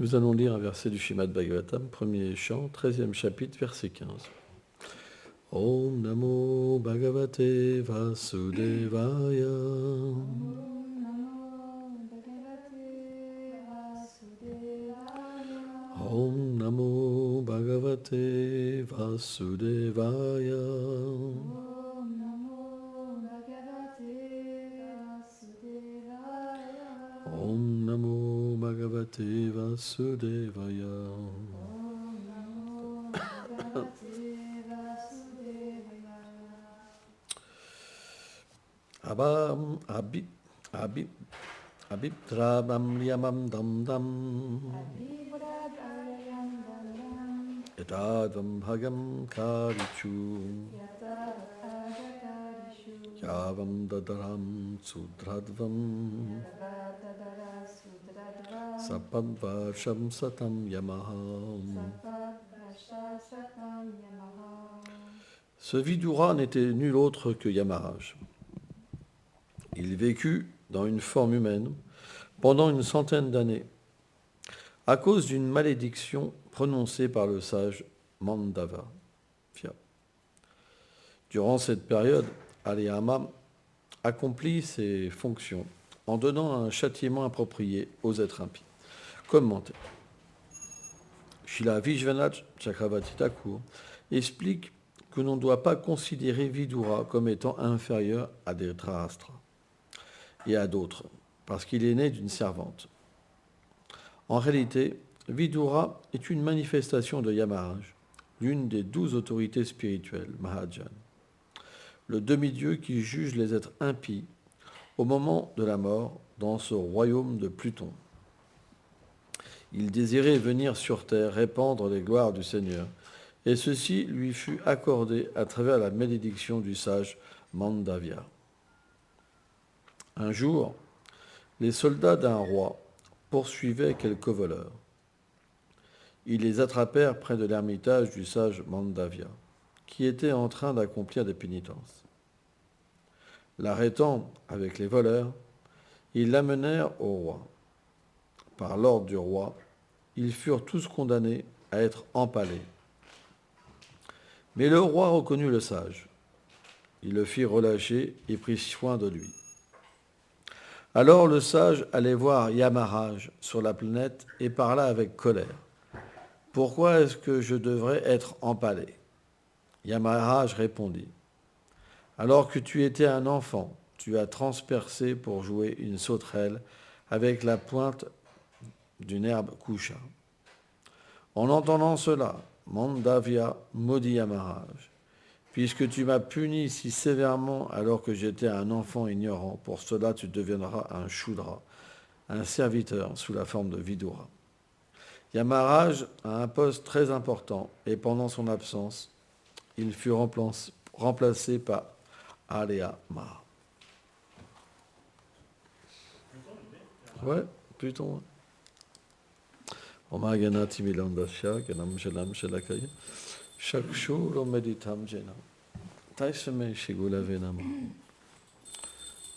Nous allons lire un verset du Srimad Bhagavatam, premier chant, 13e chapitre, verset 15. Om Namo Bhagavate Vasudevaya. Om Namo Bhagavate Vasudevaya. Om Namo Bhagavate Vasudevaya. Abam Abib Abib Abibdrabam Yamam Dam Dam Yadadvam Bhagam Karichu Yavam Dadaram Sudradvam Sapadvarsham Satam Yamaham. Ce Vidura n'était nul autre que Yamaraj. Il vécut dans une forme humaine pendant une centaine d'années à cause d'une malédiction prononcée par le sage Mandava. Durant cette période, Aliyama accomplit ses fonctions en donnant un châtiment approprié aux êtres impies. Commentaire. Srila Vishwanath Chakravarti Thakur explique que l'on ne doit pas considérer Vidura comme étant inférieur à Dhritarashtra et à d'autres, parce qu'il est né d'une servante. En réalité, Vidura est une manifestation de Yamaraj, l'une des 12 autorités spirituelles, Mahajan, le demi-dieu qui juge les êtres impies au moment de la mort dans ce royaume de Pluton. Il désirait venir sur terre répandre les gloires du Seigneur, et ceci lui fut accordé à travers la malédiction du sage Mandavya. Un jour, les soldats d'un roi poursuivaient quelques voleurs. Ils les attrapèrent près de l'ermitage du sage Mandavya, qui était en train d'accomplir des pénitences. L'arrêtant avec les voleurs, ils l'amenèrent au roi. Par l'ordre du roi, ils furent tous condamnés à être empalés. Mais le roi reconnut le sage. Il le fit relâcher et prit soin de lui. Alors le sage allait voir Yamaraj sur la planète et parla avec colère. « Pourquoi est-ce que je devrais être empalé ?» Yamaraj répondit. « Alors que tu étais un enfant, tu as transpercé pour jouer une sauterelle avec la pointe d'une herbe kusha. » En entendant cela, Mandavya maudit Yamaraj. « Puisque tu m'as puni si sévèrement alors que j'étais un enfant ignorant, pour cela tu deviendras un Shudra, un serviteur sous la forme de Vidura. » Yamaraj a un poste très important et pendant son absence, il fut remplacé par Aliyama. Ouais, Pluton. Oma Ganati Milandasya, Ganam Shalam Shalakaya, Shakshuro Meditam Jena. Taisame Shigulave Nama.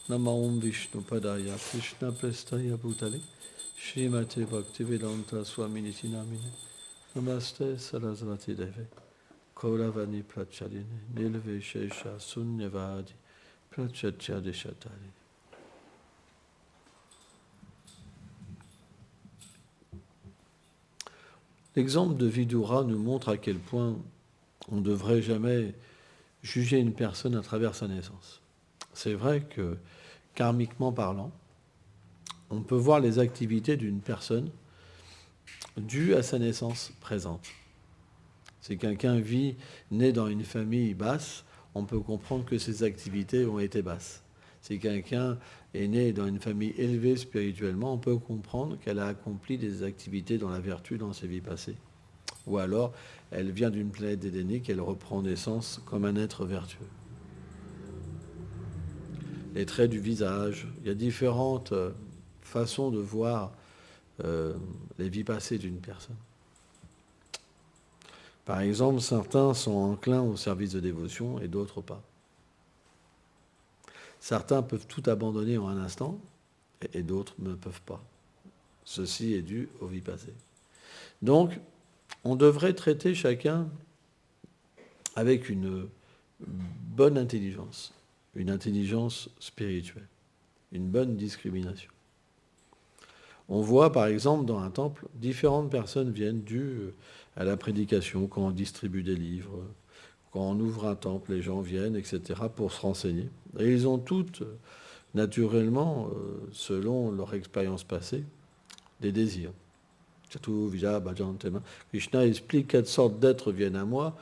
Nama Om Vishnu Padaya, Krishna Prestaya Bhutale, Srimate Bhaktivedanta Swaminiti Namine, Namaste Sarasvati Deve, Kauravani Pracharine, Nilve Shesha Sunyavadi, Prachatya Deshatari. L'exemple de Vidura nous montre à quel point on ne devrait jamais juger une personne à travers sa naissance. C'est vrai que, karmiquement parlant, on peut voir les activités d'une personne dues à sa naissance présente. Si quelqu'un né dans une famille basse, on peut comprendre que ses activités ont été basses. Si quelqu'un est né dans une famille élevée spirituellement, on peut comprendre qu'elle a accompli des activités dans la vertu dans ses vies passées. Ou alors, elle vient d'une planète édénique, elle reprend naissance comme un être vertueux. Les traits du visage, il y a différentes façons de voir les vies passées d'une personne. Par exemple, certains sont enclins au service de dévotion et d'autres pas. Certains peuvent tout abandonner en un instant et d'autres ne peuvent pas. Ceci est dû aux vies passées. Donc, on devrait traiter chacun avec une bonne intelligence, une intelligence spirituelle, une bonne discrimination. On voit par exemple dans un temple, différentes personnes viennent dues à la prédication, quand on distribue des livres, quand on ouvre un temple, les gens viennent, etc., pour se renseigner. Et ils ont toutes, naturellement, selon leur expérience passée, des désirs. Surtout, Vijaya Bhajan Tema. Krishna explique quelles sortes d'êtres viennent à moi.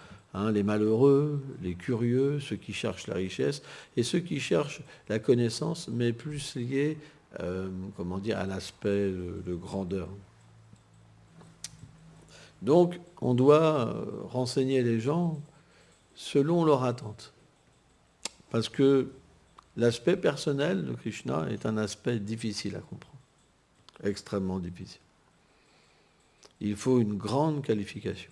Les malheureux, les curieux, ceux qui cherchent la richesse, et ceux qui cherchent la connaissance, mais plus liés à l'aspect de grandeur. Donc, on doit renseigner les gens selon leur attente. Parce que l'aspect personnel de Krishna est un aspect difficile à comprendre, extrêmement difficile. Il faut une grande qualification.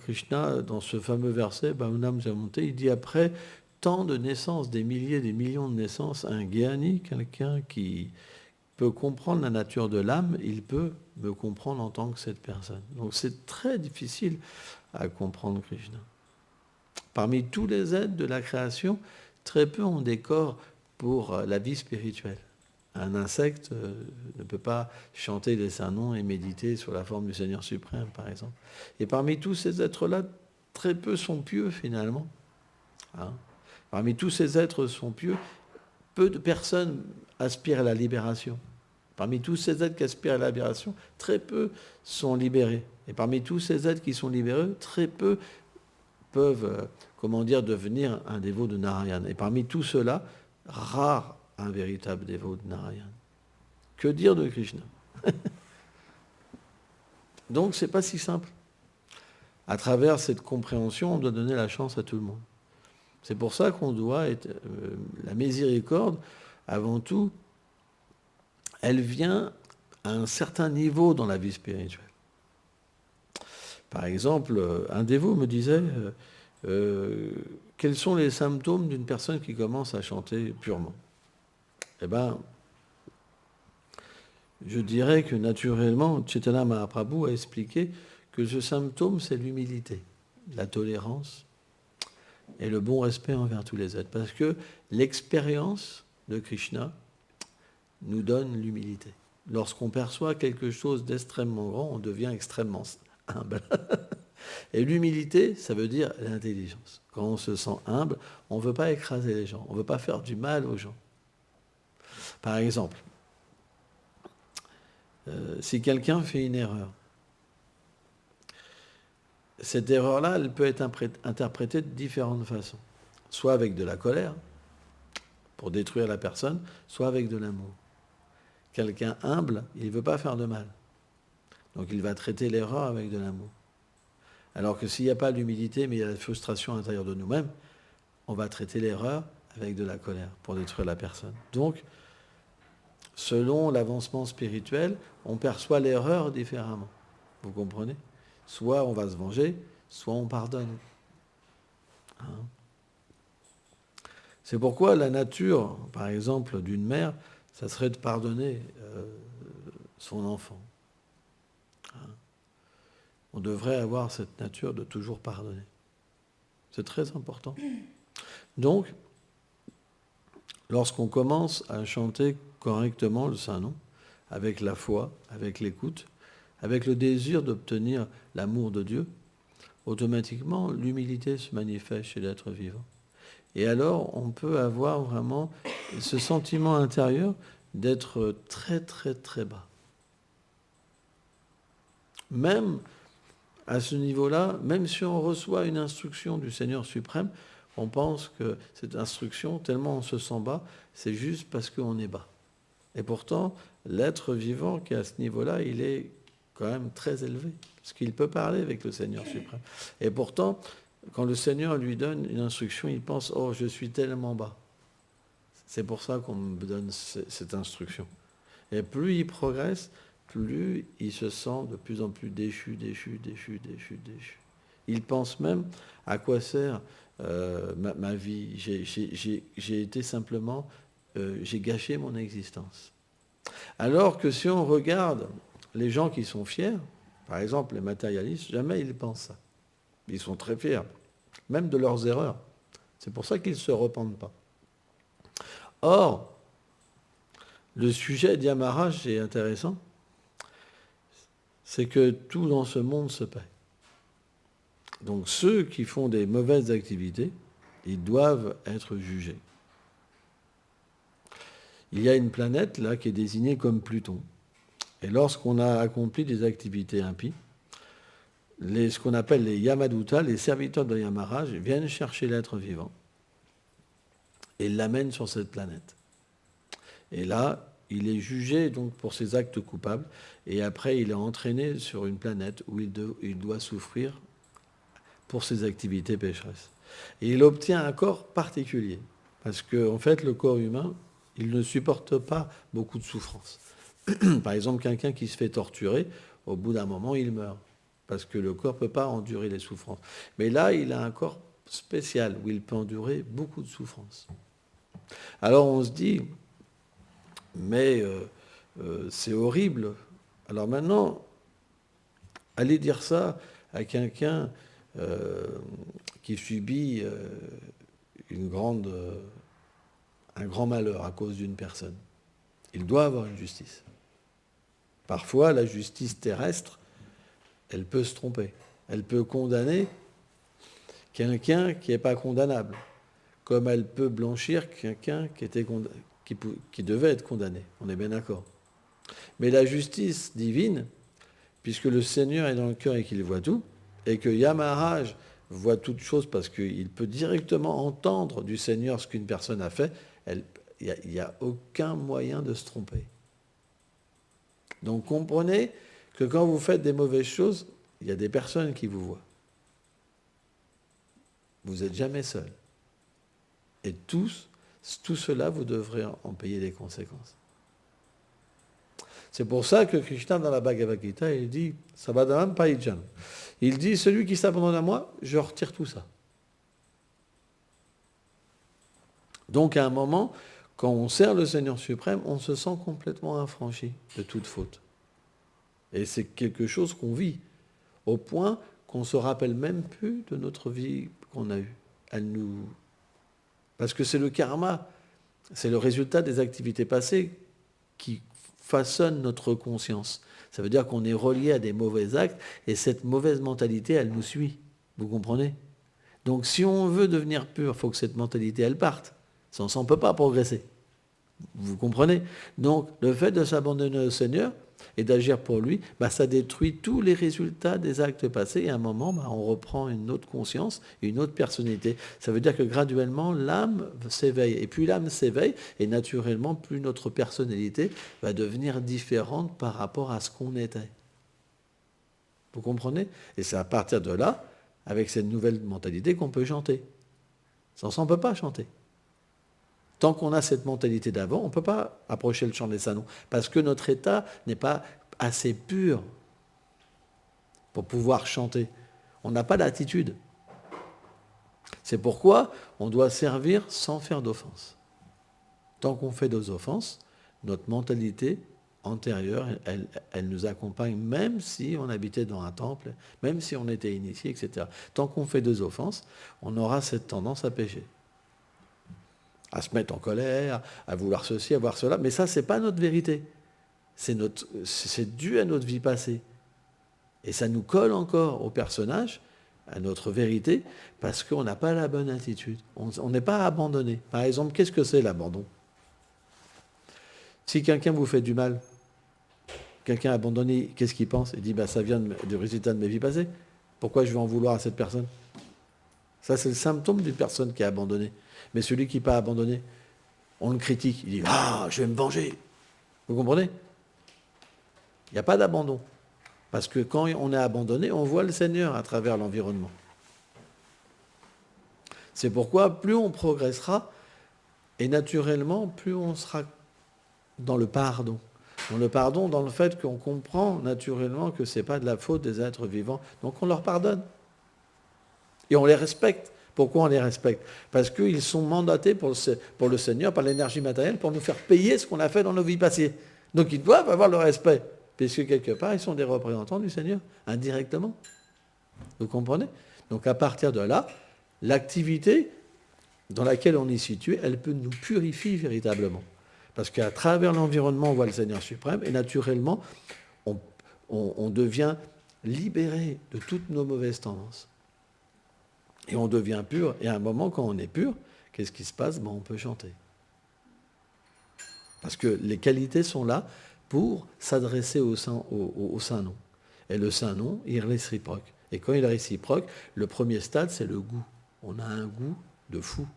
Krishna, dans ce fameux verset, Bhavanam Jamonte, il dit après tant de naissances, des milliers, des millions de naissances, un Gyani, quelqu'un qui peut comprendre la nature de l'âme, il peut me comprendre en tant que cette personne. Donc c'est très difficile à comprendre Krishna. Parmi tous les êtres de la création, très peu ont des corps pour la vie spirituelle. Un insecte ne peut pas chanter les saints noms et méditer sur la forme du Seigneur suprême, par exemple. Et parmi tous ces êtres-là, très peu sont pieux, finalement. Parmi tous ces êtres sont pieux, peu de personnes aspirent à la libération. Parmi tous ces êtres qui aspirent à la libération, très peu sont libérés. Et parmi tous ces êtres qui sont libérés, très peu peuvent, devenir un dévot de Narayana. Et parmi tout cela, rare un véritable dévot de Narayana. Que dire de Krishna? Donc, c'est pas si simple. À travers cette compréhension, on doit donner la chance à tout le monde. C'est pour ça qu'on doit être... la miséricorde, avant tout, elle vient à un certain niveau dans la vie spirituelle. Par exemple, un dévot me disait quels sont les symptômes d'une personne qui commence à chanter purement? Eh bien, je dirais que naturellement, Chaitanya Mahaprabhu a expliqué que ce symptôme, c'est l'humilité, la tolérance et le bon respect envers tous les êtres. Parce que l'expérience de Krishna nous donne l'humilité. Lorsqu'on perçoit quelque chose d'extrêmement grand, on devient extrêmement humble. Et l'humilité, ça veut dire l'intelligence. Quand on se sent humble, on ne veut pas écraser les gens, on ne veut pas faire du mal aux gens. Par exemple, si quelqu'un fait une erreur, cette erreur-là, elle peut être interprétée de différentes façons. Soit avec de la colère, pour détruire la personne, soit avec de l'amour. Quelqu'un humble, il ne veut pas faire de mal. Donc il va traiter l'erreur avec de l'amour. Alors que s'il n'y a pas l'humilité, mais il y a la frustration à l'intérieur de nous-mêmes, on va traiter l'erreur avec de la colère pour détruire la personne. Donc, selon l'avancement spirituel, on perçoit l'erreur différemment. Vous comprenez? Soit on va se venger, soit on pardonne. C'est pourquoi la nature, par exemple, d'une mère, ça serait de pardonner son enfant. On devrait avoir cette nature de toujours pardonner. C'est très important. Donc, lorsqu'on commence à chanter correctement le Saint-Nom, avec la foi, avec l'écoute, avec le désir d'obtenir l'amour de Dieu, automatiquement, l'humilité se manifeste chez l'être vivant. Et alors, on peut avoir vraiment ce sentiment intérieur d'être très, très, très bas. Même à ce niveau-là, même si on reçoit une instruction du Seigneur suprême, on pense que cette instruction, tellement on se sent bas, c'est juste parce qu'on est bas. Et pourtant, l'être vivant qui est à ce niveau-là, il est quand même très élevé, parce qu'il peut parler avec le Seigneur suprême. Et pourtant, quand le Seigneur lui donne une instruction, il pense « Oh, je suis tellement bas ». C'est pour ça qu'on me donne cette instruction. Et plus il progresse, plus il se sent de plus en plus déchu. Il pense même à quoi sert ma vie. J'ai été simplement, j'ai gâché mon existence. Alors que si on regarde les gens qui sont fiers, par exemple les matérialistes, jamais ils pensent ça. Ils sont très fiers, même de leurs erreurs. C'est pour ça qu'ils ne se repentent pas. Or, le sujet d'Yamaraj est intéressant, c'est que tout dans ce monde se paie. Donc ceux qui font des mauvaises activités, ils doivent être jugés. Il y a une planète là qui est désignée comme Pluton. Et lorsqu'on a accompli des activités impies, ce qu'on appelle les Yamadutas, les serviteurs de Yamaraj, viennent chercher l'être vivant et l'amènent sur cette planète. Et là, il est jugé donc pour ses actes coupables, et après il est entraîné sur une planète où il doit souffrir pour ses activités pécheresses. Et il obtient un corps particulier, parce qu'en fait le corps humain, il ne supporte pas beaucoup de souffrance. Par exemple, quelqu'un qui se fait torturer, au bout d'un moment, il meurt, parce que le corps ne peut pas endurer les souffrances. Mais là, il a un corps spécial, où il peut endurer beaucoup de souffrances. Alors on se dit, mais c'est horrible. Alors maintenant, allez dire ça à quelqu'un qui subit un grand malheur à cause d'une personne. Il doit avoir une justice. Parfois, la justice terrestre, elle peut se tromper. Elle peut condamner quelqu'un qui n'est pas condamnable, comme elle peut blanchir quelqu'un qui devait être condamné. On est bien d'accord. Mais la justice divine, puisque le Seigneur est dans le cœur et qu'il voit tout, et que Yamaraj voit toutes choses parce qu'il peut directement entendre du Seigneur ce qu'une personne a fait, il n'y a aucun moyen de se tromper. Donc comprenez que quand vous faites des mauvaises choses, il y a des personnes qui vous voient. Vous n'êtes jamais seul. Et tout cela, vous devrez en payer les conséquences. C'est pour ça que Krishna, dans la Bhagavad Gita, il dit « Sabadam Paijan ». Il dit « Celui qui s'abandonne à moi, je retire tout ça ». Donc à un moment, quand on sert le Seigneur suprême, on se sent complètement affranchi de toute faute. Et c'est quelque chose qu'on vit, au point qu'on ne se rappelle même plus de notre vie qu'on a eue. Parce que c'est le karma, c'est le résultat des activités passées qui façonne notre conscience. Ça veut dire qu'on est relié à des mauvais actes, et cette mauvaise mentalité, elle nous suit. Vous comprenez ? Donc si on veut devenir pur, il faut que cette mentalité, elle parte. Sans ça, on ne peut pas progresser. Vous comprenez ? Donc, le fait de s'abandonner au Seigneur et d'agir pour lui, ça détruit tous les résultats des actes passés. Et à un moment, on reprend une autre conscience, une autre personnalité. Ça veut dire que graduellement, l'âme s'éveille. Et plus l'âme s'éveille, et naturellement, plus notre personnalité va devenir différente par rapport à ce qu'on était. Vous comprenez ? Et c'est à partir de là, avec cette nouvelle mentalité, qu'on peut chanter. Sans ça, on ne peut pas chanter. Tant qu'on a cette mentalité d'avant, on ne peut pas approcher le chant des salons, parce que notre état n'est pas assez pur pour pouvoir chanter. On n'a pas l'attitude. C'est pourquoi on doit servir sans faire d'offense. Tant qu'on fait des offenses, notre mentalité antérieure, elle nous accompagne, même si on habitait dans un temple, même si on était initié, etc. Tant qu'on fait des offenses, on aura cette tendance à pécher. À se mettre en colère, à vouloir ceci, à voir cela. Mais ça, ce n'est pas notre vérité. C'est dû à notre vie passée. Et ça nous colle encore au personnage, à notre vérité, parce qu'on n'a pas la bonne attitude. On n'est pas abandonné. Par exemple, qu'est-ce que c'est l'abandon ? Si quelqu'un vous fait du mal, quelqu'un abandonné, qu'est-ce qu'il pense ? Il dit, ça vient du résultat de mes vies passées. Pourquoi je vais en vouloir à cette personne ? Ça, c'est le symptôme d'une personne qui est abandonnée. Mais celui qui n'est pas abandonné, on le critique. Il dit « Ah, je vais me venger ». Vous comprenez ? Il n'y a pas d'abandon. Parce que quand on est abandonné, on voit le Seigneur à travers l'environnement. C'est pourquoi plus on progressera, et naturellement, plus on sera dans le pardon. Dans le pardon, dans le fait qu'on comprend naturellement que ce n'est pas de la faute des êtres vivants. Donc on leur pardonne. Et on les respecte. Pourquoi on les respecte ? Parce qu'ils sont mandatés pour le Seigneur, par l'énergie matérielle, pour nous faire payer ce qu'on a fait dans nos vies passées. Donc ils doivent avoir le respect. puisque quelque part, ils sont des représentants du Seigneur, indirectement. Vous comprenez? Donc à partir de là, l'activité dans laquelle on est situé, elle peut nous purifier véritablement. Parce qu'à travers l'environnement, on voit le Seigneur suprême, et naturellement, on devient libéré de toutes nos mauvaises tendances. Et on devient pur, et à un moment, quand on est pur, qu'est-ce qui se passe? On peut chanter. Parce que les qualités sont là pour s'adresser au Saint-Nom. Et le Saint-Nom, il est réciproque. Et quand il est réciproque, le premier stade, c'est le goût. On a un goût de fou.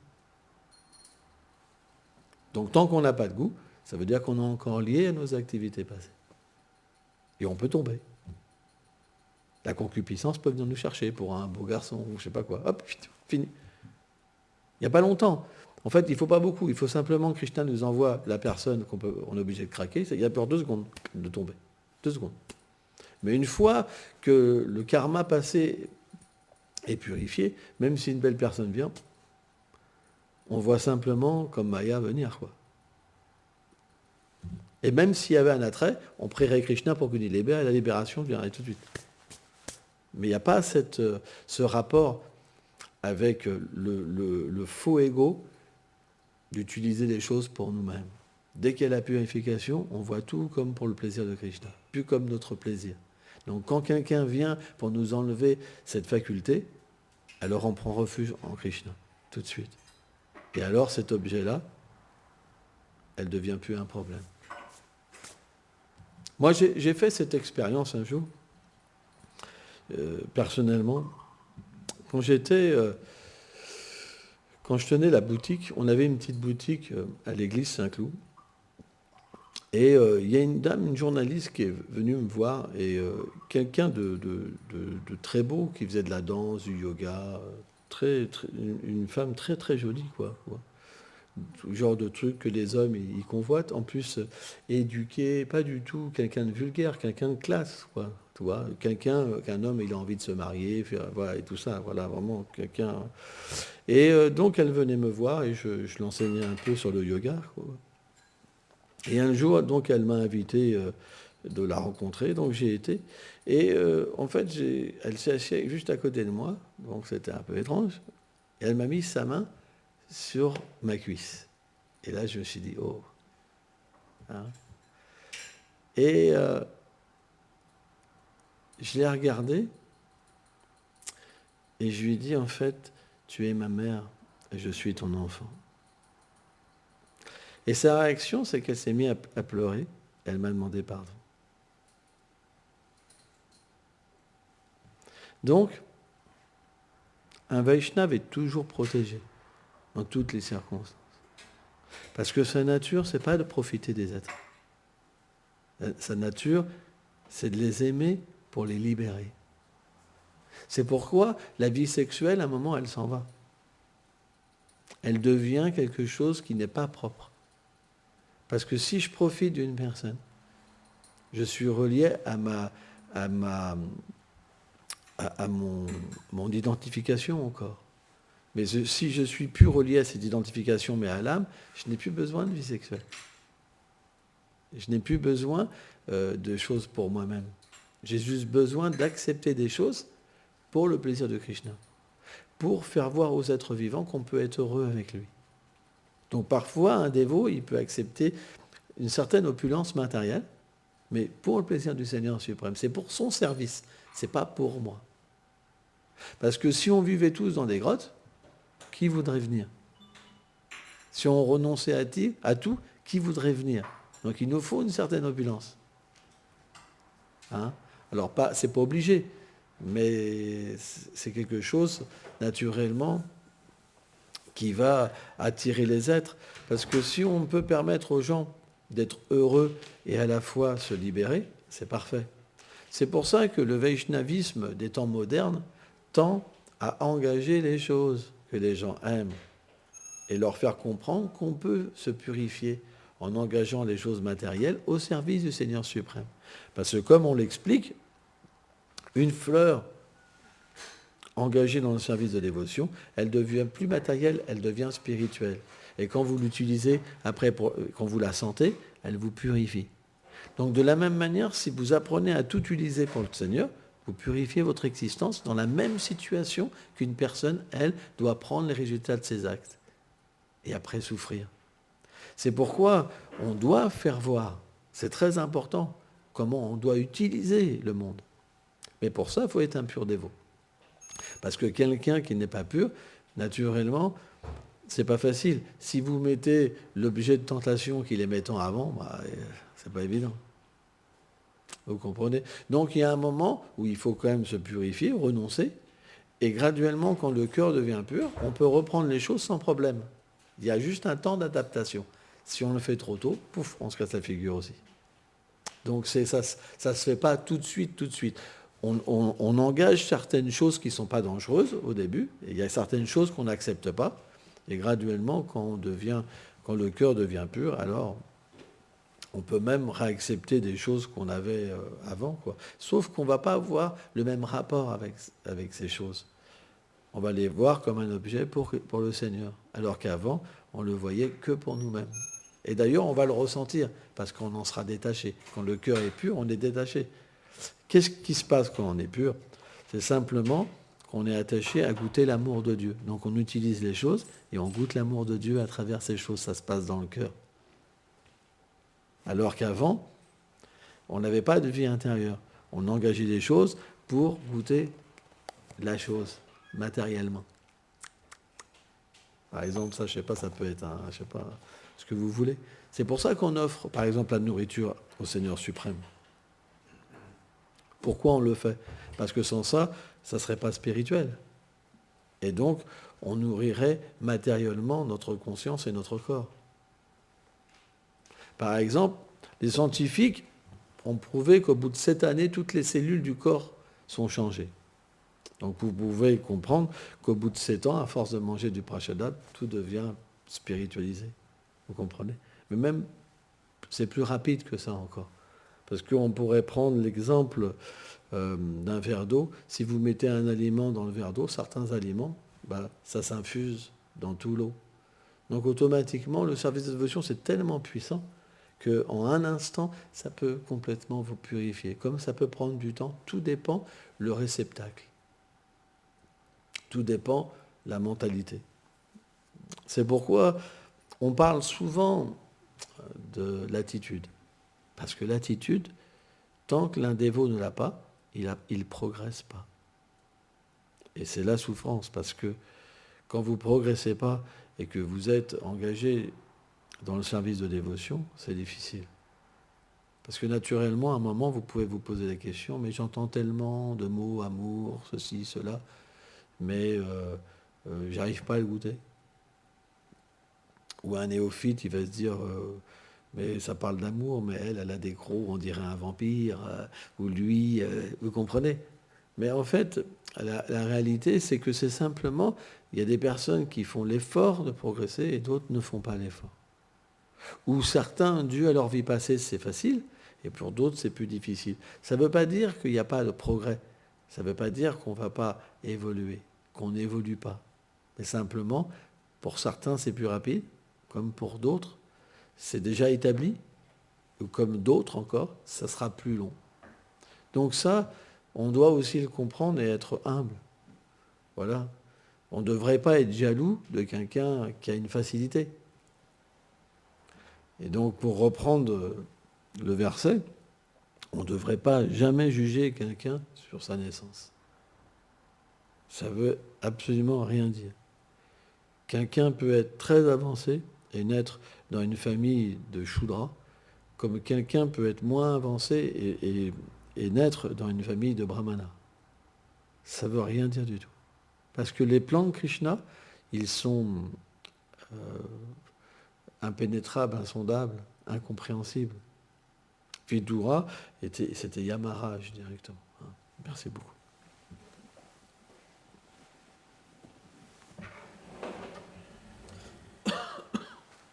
Donc tant qu'on n'a pas de goût, ça veut dire qu'on est encore lié à nos activités passées. Et on peut tomber. La concupiscence peut venir nous chercher pour un beau garçon ou je ne sais pas quoi. Hop, fini. Il n'y a pas longtemps. En fait, il ne faut pas beaucoup. Il faut simplement que Krishna nous envoie la personne on est obligé de craquer. Il y a peur 2 secondes de tomber. 2 secondes. Mais une fois que le karma passé est purifié, même si une belle personne vient, on voit simplement comme Maya venir, quoi. Et même s'il y avait un attrait, on prierait Krishna pour qu'il libère et la libération viendrait tout de suite. Mais il n'y a pas ce rapport avec le faux ego d'utiliser les choses pour nous-mêmes. Dès qu'il y a la purification, on voit tout comme pour le plaisir de Krishna, plus comme notre plaisir. Donc quand quelqu'un vient pour nous enlever cette faculté, alors on prend refuge en Krishna, tout de suite. Et alors cet objet-là, elle ne devient plus un problème. Moi, j'ai fait cette expérience un jour, personnellement. Quand je tenais la boutique, on avait une petite boutique à l'église Saint-Cloud. Et il y a une dame, une journaliste qui est venue me voir, et quelqu'un de très beau, qui faisait de la danse, du yoga, une femme très très jolie, quoi. Le genre de truc que les hommes ils convoitent, en plus éduqué, pas du tout quelqu'un de vulgaire, quelqu'un de classe, quoi. Tu vois, qu'un homme il a envie de se marier, voilà, et tout ça, voilà, vraiment quelqu'un. Et donc elle venait me voir et je l'enseignais un peu sur le yoga, quoi. Et un jour, donc, elle m'a invité de la rencontrer, donc j'ai été. Et en fait, elle s'est assise juste à côté de moi, donc c'était un peu étrange. Et elle m'a mis sa main sur ma cuisse. Et là, je me suis dit, oh. Hein. Et je l'ai regardée, et je lui ai dit, en fait, tu es ma mère, et je suis ton enfant. Et sa réaction, c'est qu'elle s'est mise à pleurer. Elle m'a demandé pardon. Donc, un Vaishnava est toujours protégé dans toutes les circonstances. Parce que sa nature, ce n'est pas de profiter des êtres. Sa nature, c'est de les aimer pour les libérer. C'est pourquoi la vie sexuelle, à un moment, elle s'en va. Elle devient quelque chose qui n'est pas propre. Parce que si je profite d'une personne, je suis relié à mon identification encore. Mais si je suis plus relié à cette identification, mais à l'âme, je n'ai plus besoin de vie sexuelle. Je n'ai plus besoin de choses pour moi-même. J'ai juste besoin d'accepter des choses pour le plaisir de Krishna, pour faire voir aux êtres vivants qu'on peut être heureux avec lui. Donc parfois, un dévot, il peut accepter une certaine opulence matérielle, mais pour le plaisir du Seigneur suprême. C'est pour son service, ce n'est pas pour moi. Parce que si on vivait tous dans des grottes, qui voudrait venir? Si on renonçait à tout, qui voudrait venir? Donc il nous faut une certaine opulence. Hein? Alors, c'est pas obligé, mais c'est quelque chose, naturellement, qui va attirer les êtres. Parce que si on peut permettre aux gens d'être heureux et à la fois se libérer, c'est parfait. C'est pour ça que le vaishnavisme des temps modernes tend à engager les choses que les gens aiment et leur faire comprendre qu'on peut se purifier en engageant les choses matérielles au service du Seigneur suprême. Parce que comme on l'explique, une fleur engagée dans le service de dévotion, elle devient plus matérielle, elle devient spirituelle. Et quand vous l'utilisez, après, quand vous la sentez, elle vous purifie. Donc de la même manière, si vous apprenez à tout utiliser pour le Seigneur, vous purifiez votre existence dans la même situation qu'une personne, elle, doit prendre les résultats de ses actes et après souffrir. C'est pourquoi on doit faire voir, c'est très important, comment on doit utiliser le monde. Mais pour ça, il faut être un pur dévot. Parce que quelqu'un qui n'est pas pur, naturellement, c'est pas facile. Si vous mettez l'objet de tentation qu'il aimait tant avant, c'est pas évident. Vous comprenez? Donc il y a un moment où il faut quand même se purifier, renoncer, et graduellement, quand le cœur devient pur, on peut reprendre les choses sans problème. Il y a juste un temps d'adaptation. Si on le fait trop tôt, pouf, on se casse la figure aussi. Donc ça se fait pas tout de suite, tout de suite. On engage certaines choses qui ne sont pas dangereuses au début, et il y a certaines choses qu'on n'accepte pas, et graduellement, quand le cœur devient pur, alors on peut même réaccepter des choses qu'on avait avant, quoi. Sauf qu'on ne va pas avoir le même rapport avec ces choses. On va les voir comme un objet pour le Seigneur, alors qu'avant, on le voyait que pour nous-mêmes. Et d'ailleurs, on va le ressentir, parce qu'on en sera détaché. Quand le cœur est pur, on est détaché. Qu'est-ce qui se passe quand on est pur? C'est simplement qu'on est attaché à goûter l'amour de Dieu. Donc on utilise les choses et on goûte l'amour de Dieu à travers ces choses. Ça se passe dans le cœur. Alors qu'avant, on n'avait pas de vie intérieure. On engageait des choses pour goûter la chose matériellement. Par exemple, ça, je sais pas, ça peut être je sais pas, ce que vous voulez. C'est pour ça qu'on offre, par exemple, la nourriture au Seigneur suprême. Pourquoi on le fait? Parce que sans ça, ça ne serait pas spirituel. Et donc, on nourrirait matériellement notre conscience et notre corps. Par exemple, les scientifiques ont prouvé qu'au bout de 7 années, toutes les cellules du corps sont changées. Donc vous pouvez comprendre qu'au bout de 7 ans, à force de manger du prachadhat, tout devient spiritualisé. Vous comprenez? Mais même, c'est plus rapide que ça encore. Parce qu'on pourrait prendre l'exemple d'un verre d'eau. Si vous mettez un aliment dans le verre d'eau, certains aliments, ça s'infuse dans tout l'eau. Donc automatiquement, le service de dévotion, c'est tellement puissant qu'en un instant, ça peut complètement vous purifier. Comme ça peut prendre du temps, tout dépend le réceptacle. Tout dépend la mentalité. C'est pourquoi on parle souvent de l'attitude. Parce que l'attitude, tant que l'un dévot ne l'a pas, il ne progresse pas. Et c'est la souffrance, parce que quand vous ne progressez pas et que vous êtes engagé dans le service de dévotion, c'est difficile. Parce que naturellement, à un moment, vous pouvez vous poser la question, mais j'entends tellement de mots, amour, ceci, cela, mais j'arrive pas à le goûter. Ou un néophyte, il va se dire, mais ça parle d'amour, mais elle a des crocs, on dirait un vampire, ou lui, vous comprenez? Mais en fait, la réalité, c'est que c'est simplement, il y a des personnes qui font l'effort de progresser et d'autres ne font pas l'effort. Ou certains, dû à leur vie passée, c'est facile, et pour d'autres, c'est plus difficile. Ça ne veut pas dire qu'il n'y a pas de progrès. Ça ne veut pas dire qu'on ne va pas évoluer, qu'on n'évolue pas. Mais simplement, pour certains, c'est plus rapide, comme pour d'autres, c'est déjà établi, ou comme d'autres encore, ça sera plus long. Donc ça, on doit aussi le comprendre et être humble. Voilà. On ne devrait pas être jaloux de quelqu'un qui a une facilité. Et donc, pour reprendre le verset, on ne devrait pas jamais juger quelqu'un sur sa naissance. Ça veut absolument rien dire. Quelqu'un peut être très avancé et naître dans une famille de Shudra, comme quelqu'un peut être moins avancé et naître dans une famille de Brahmana. Ça ne veut rien dire du tout. Parce que les plans de Krishna, ils sont impénétrables, insondables, incompréhensibles. Vidura, c'était Yamaraj directement. Merci beaucoup.